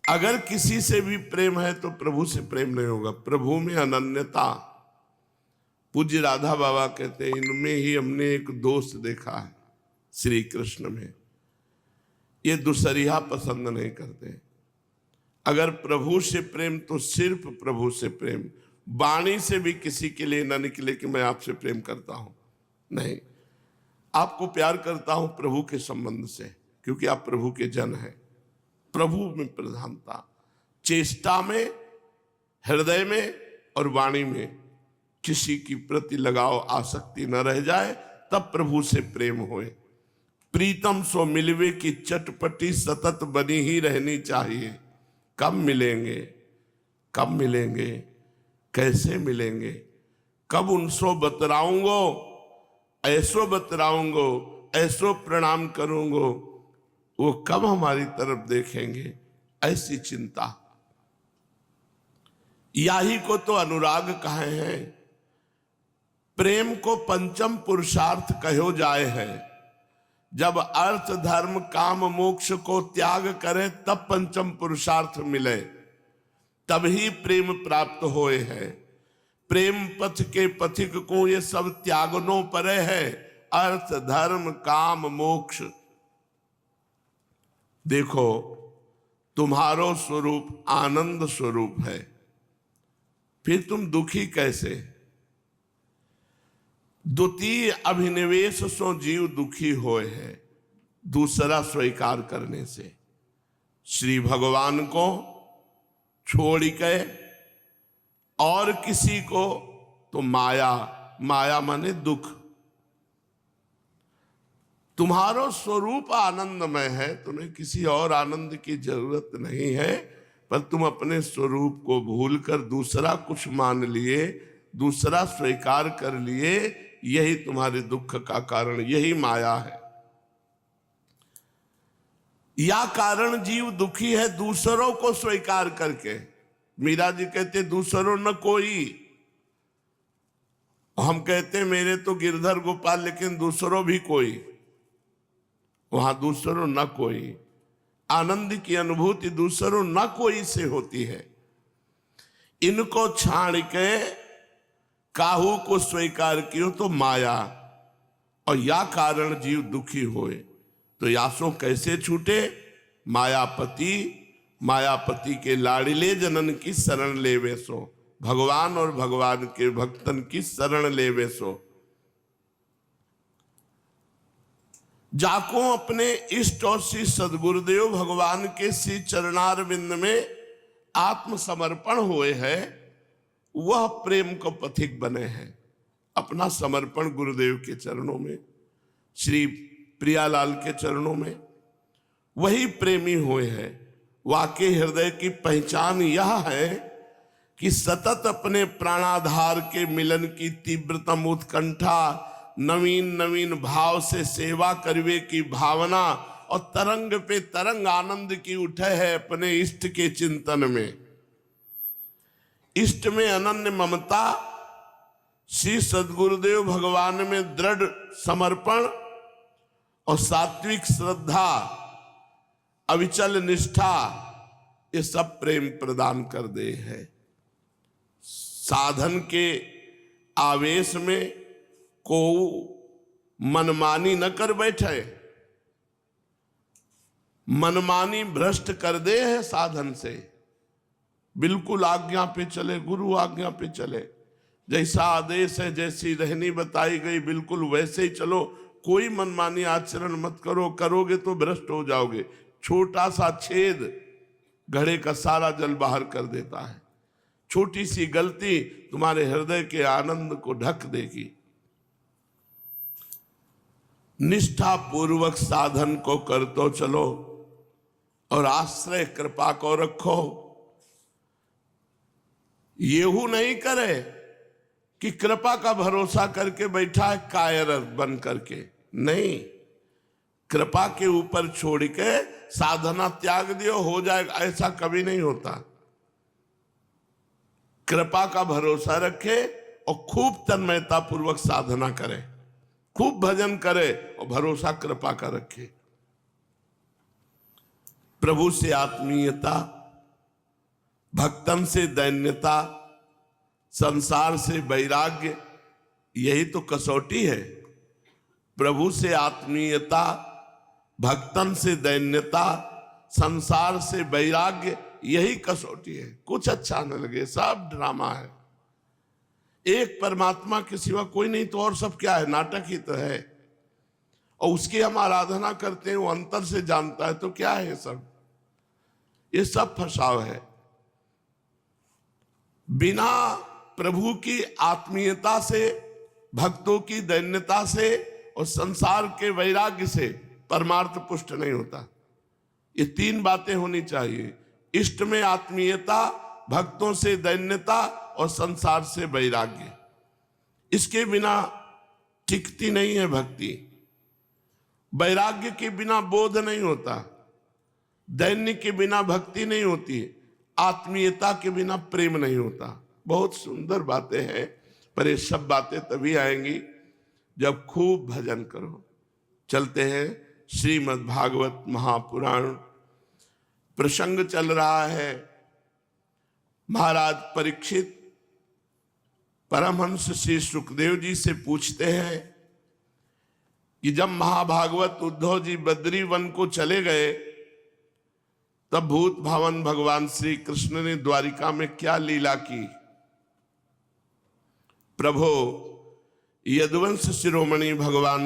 अगर किसी से भी प्रेम है तो प्रभु से प्रेम नहीं होगा। प्रभु में अनन्यता। पूज्य राधा बाबा कहते हैं इनमें ही हमने एक दोष देखा है श्री कृष्ण में, ये दुसरिया पसंद नहीं करते। अगर प्रभु से प्रेम तो सिर्फ प्रभु से प्रेम, वाणी से भी किसी के लिए न निकले कि मैं आपसे प्रेम करता हूं, नहीं। आपको प्यार करता हूं प्रभु के संबंध से, क्योंकि आप प्रभु के जन हैं। प्रभु में प्रधानता, चेष्टा में, हृदय में और वाणी में किसी की प्रति लगाव आसक्ति न रह जाए, तब प्रभु से प्रेम होए। प्रीतम सो मिलवे की चटपटी सतत बनी ही रहनी चाहिए। कब मिलेंगे, कब मिलेंगे, कैसे मिलेंगे, कब उनसो बतराऊंगो, ऐसो बतराऊंगो, ऐसो प्रणाम करूंगो, वो कब हमारी तरफ देखेंगे, ऐसी चिंता। याही को तो अनुराग कहे हैं। प्रेम को पंचम पुरुषार्थ कहो जाए है। जब अर्थ धर्म काम मोक्ष को त्याग करे तब पंचम पुरुषार्थ मिले, तभी प्रेम प्राप्त होए है। प्रेम पथ के पथिक को ये सब त्यागनों परे है। अर्थ धर्म काम मोक्ष। देखो तुम्हारो स्वरूप आनंद स्वरूप है, फिर तुम दुखी कैसे? द्वितीय अभिनिवेश सो जीव दुखी होए है, दूसरा स्वीकार करने से। श्री भगवान को छोड़ के और किसी को तो माया, माया माने दुख। तुम्हारो स्वरूप आनंदमय है, तुम्हें किसी और आनंद की जरूरत नहीं है, पर तुम अपने स्वरूप को भूलकर दूसरा कुछ मान लिए, दूसरा स्वीकार कर लिए। यही तुम्हारे दुख का कारण, यही माया है। या कारण जीव दुखी है दूसरों को स्वीकार करके। मीरा जी कहते दूसरों न कोई, हम कहते मेरे तो गिरधर गोपाल, लेकिन दूसरों भी कोई। वहां दूसरों न कोई, आनंद की अनुभूति दूसरों न कोई से होती है। इनको छाड़ के काहू को स्वीकार कियो तो माया, और या कारण जीव दुखी होए। तो यासो कैसे छूटे? मायापति, मायापति के लाड़िले जनन की शरण लेवे सो। भगवान और भगवान के भक्तन की शरण लेवे सो। जाको अपने इष्ट और श्री सदगुरुदेव भगवान के श्री चरणारविंद में आत्मसमर्पण हुए है, वह प्रेम को पथिक बने हैं। अपना समर्पण गुरुदेव के चरणों में, श्री प्रियालाल के चरणों में, वही प्रेमी हुए हैं। वाकई हृदय की पहचान यह है कि सतत अपने प्राणाधार के मिलन की तीव्रतम उत्कंठा, नवीन नवीन भाव से सेवा करवे की भावना, और तरंग पे तरंग आनंद की उठे है अपने इष्ट के चिंतन में। इष्ट में अनन्य ममता, श्री सद्गुरुदेव भगवान में दृढ़ समर्पण और सात्विक श्रद्धा, अविचल निष्ठा, ये सब प्रेम प्रदान कर दे है। साधन के आवेश में को मनमानी न कर बैठे, मनमानी भ्रष्ट कर दे है साधन से। बिल्कुल आज्ञा पे चले, गुरु आज्ञा पे चले। जैसा आदेश है, जैसी रहनी बताई गई, बिल्कुल वैसे ही चलो। कोई मनमानी आचरण मत करो, करोगे तो भ्रष्ट हो जाओगे। छोटा सा छेद घड़े का सारा जल बाहर कर देता है। छोटी सी गलती तुम्हारे हृदय के आनंद को ढक देगी। निष्ठा पूर्वक साधन को कर तो चलो, और आश्रय कृपा को रखो। येहू नहीं करे कि कृपा का भरोसा करके बैठा है कायर बन करके, नहीं। कृपा के ऊपर छोड़ के साधना त्याग दियो, हो जाएगा, ऐसा कभी नहीं होता। कृपा का भरोसा रखे और खूब तन्मयता पूर्वक साधना करे, खूब भजन करे और भरोसा कृपा का रखे। प्रभु से आत्मीयता, भक्तन से दैन्यता, संसार से वैराग्य, यही तो कसौटी है। प्रभु से आत्मीयता, भक्तन से दैन्यता, संसार से वैराग्य, यही कसौटी है। कुछ अच्छा न लगे, सब ड्रामा है। एक परमात्मा के सिवा कोई नहीं, तो और सब क्या है? नाटक ही तो है। और उसकी हम आराधना करते हैं, वो अंतर से जानता है, तो क्या है सब? ये सब फसाव है। बिना प्रभु की आत्मीयता से, भक्तों की दैन्यता से और संसार के वैराग्य से परमार्थ पुष्ट नहीं होता। ये तीन बातें होनी चाहिए। इष्ट में आत्मीयता, भक्तों से दैन्यता और संसार से वैराग्य। इसके बिना टिकती नहीं है भक्ति। वैराग्य के बिना बोध नहीं होता, दैन्य के बिना भक्ति नहीं होती, आत्मीयता के बिना प्रेम नहीं होता। बहुत सुंदर बातें हैं, पर ये सब बातें तभी आएंगी जब खूब भजन करो। चलते हैं श्रीमद् भागवत महापुराण। प्रसंग चल रहा है, महाराज परीक्षित परमहंस श्री सुखदेव जी से पूछते हैं कि जब महाभागवत उद्धव जी बद्री वन को चले गए, तब भूत भावन भगवान श्री कृष्ण ने द्वारिका में क्या लीला की? प्रभो, यदुवंश शिरोमणि भगवान